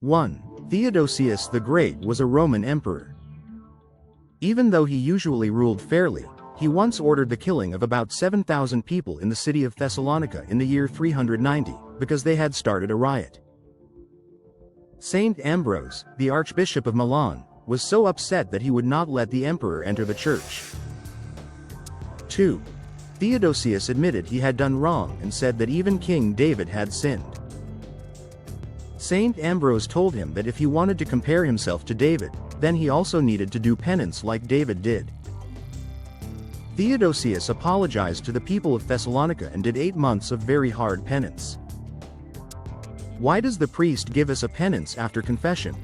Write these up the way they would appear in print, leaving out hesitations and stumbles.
1. Theodosius the Great was a Roman emperor. Even though he usually ruled fairly, he once ordered the killing of about 7,000 people in the city of Thessalonica in the year 390, because they had started a riot. Saint Ambrose, the Archbishop of Milan, was so upset that he would not let the emperor enter the church. 2. Theodosius admitted he had done wrong and said that even King David had sinned. Saint Ambrose told him that if he wanted to compare himself to David, then he also needed to do penance like David did. Theodosius apologized to the people of Thessalonica and did 8 months of very hard penance. Why does the priest give us a penance after confession?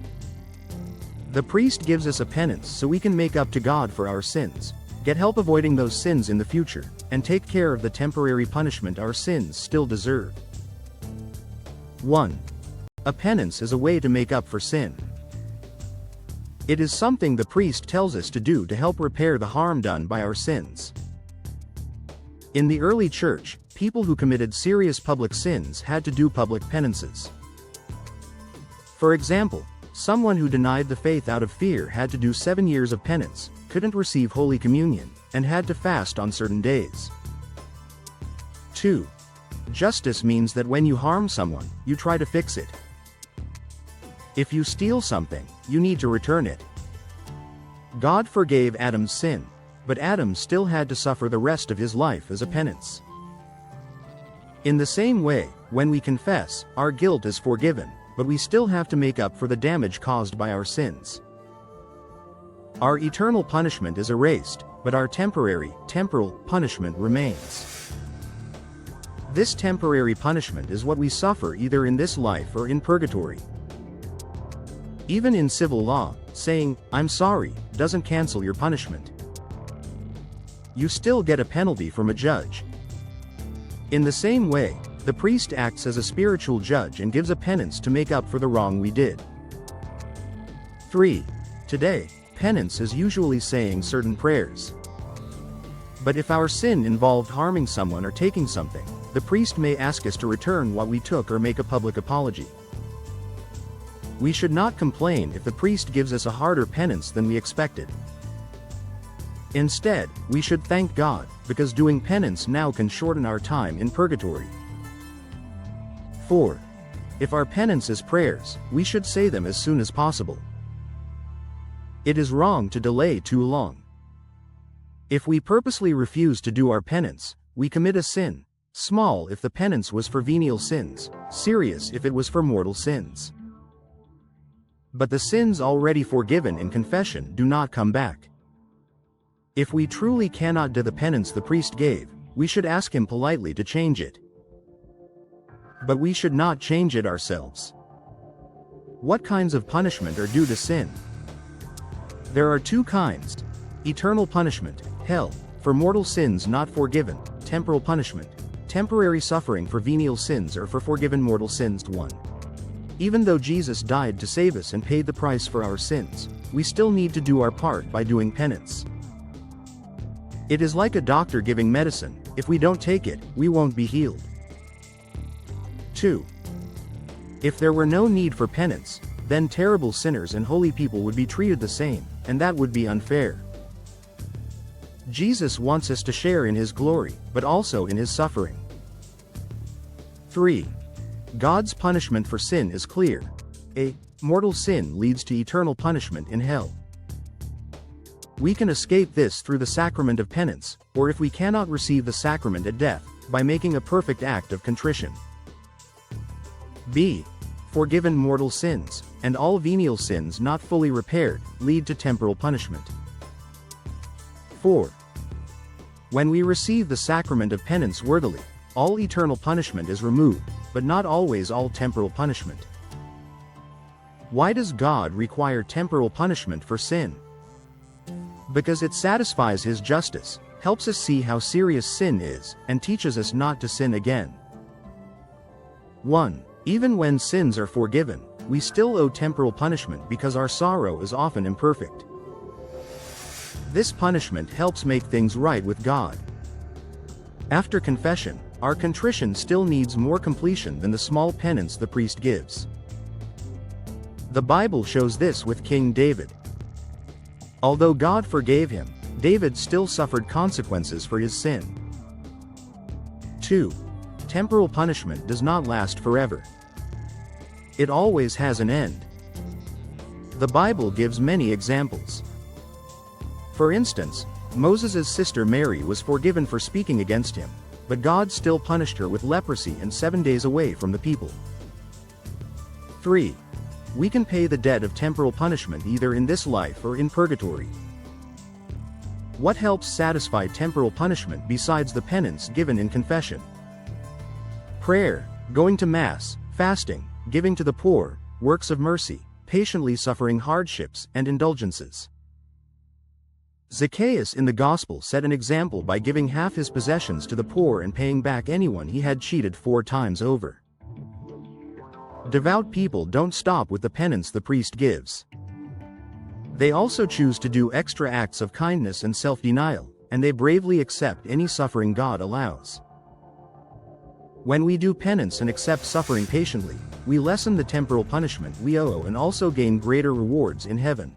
The priest gives us a penance so we can make up to God for our sins, get help avoiding those sins in the future, and take care of the temporary punishment our sins still deserve. 1. A penance is a way to make up for sin. It is something the priest tells us to do to help repair the harm done by our sins. In the early church, people who committed serious public sins had to do public penances. For example, someone who denied the faith out of fear had to do 7 years of penance, couldn't receive Holy Communion, and had to fast on certain days. 2. Justice means that when you harm someone, you try to fix it. If you steal something, you need to return it. God forgave Adam's sin, but Adam still had to suffer the rest of his life as a penance. In the same way, when we confess, our guilt is forgiven, but we still have to make up for the damage caused by our sins. Our eternal punishment is erased, but our temporal punishment remains. This temporary punishment is what we suffer either in this life or in purgatory. Even in civil law, saying, "I'm sorry," doesn't cancel your punishment. You still get a penalty from a judge. In the same way, the priest acts as a spiritual judge and gives a penance to make up for the wrong we did. 3. Today, penance is usually saying certain prayers. But if our sin involved harming someone or taking something, the priest may ask us to return what we took or make a public apology. We should not complain if the priest gives us a harder penance than we expected. Instead, we should thank God, because doing penance now can shorten our time in purgatory. 4. If our penance is prayers, we should say them as soon as possible. It is wrong to delay too long. If we purposely refuse to do our penance, we commit a sin, small if the penance was for venial sins, serious if it was for mortal sins. But the sins already forgiven in confession do not come back. If we truly cannot do the penance the priest gave, we should ask him politely to change it. But we should not change it ourselves. What kinds of punishment are due to sin? There are 2 kinds: eternal punishment, hell, for mortal sins not forgiven; temporal punishment, temporary suffering for venial sins or for forgiven mortal sins. 1. Even though Jesus died to save us and paid the price for our sins, we still need to do our part by doing penance. It is like a doctor giving medicine; if we don't take it, we won't be healed. 2. If there were no need for penance, then terrible sinners and holy people would be treated the same, and that would be unfair. Jesus wants us to share in his glory, but also in his suffering. 3. God's punishment for sin is clear. A mortal sin leads to eternal punishment in hell. We can escape this through the sacrament of penance, or if we cannot receive the sacrament at death, by making a perfect act of contrition. B. Forgiven mortal sins, and all venial sins not fully repaired, lead to temporal punishment. 4. When we receive the sacrament of penance worthily, all eternal punishment is removed, but not always all temporal punishment. Why does God require temporal punishment for sin? Because it satisfies his justice, helps us see how serious sin is, and teaches us not to sin again. 1. Even when sins are forgiven, we still owe temporal punishment because our sorrow is often imperfect. This punishment helps make things right with God. After confession, our contrition still needs more completion than the small penance the priest gives. The Bible shows this with King David. Although God forgave him, David still suffered consequences for his sin. 2. Temporal punishment does not last forever. It always has an end. The Bible gives many examples. For instance, Moses' sister Mary was forgiven for speaking against him, but God still punished her with leprosy and 7 days away from the people. 3. We can pay the debt of temporal punishment either in this life or in purgatory. What helps satisfy temporal punishment besides the penance given in confession? Prayer, going to Mass, fasting, giving to the poor, works of mercy, patiently suffering hardships and indulgences. Zacchaeus in the Gospel set an example by giving half his possessions to the poor and paying back anyone he had cheated 4 times over. Devout people don't stop with the penance the priest gives. They also choose to do extra acts of kindness and self-denial, and they bravely accept any suffering God allows. When we do penance and accept suffering patiently, we lessen the temporal punishment we owe and also gain greater rewards in heaven.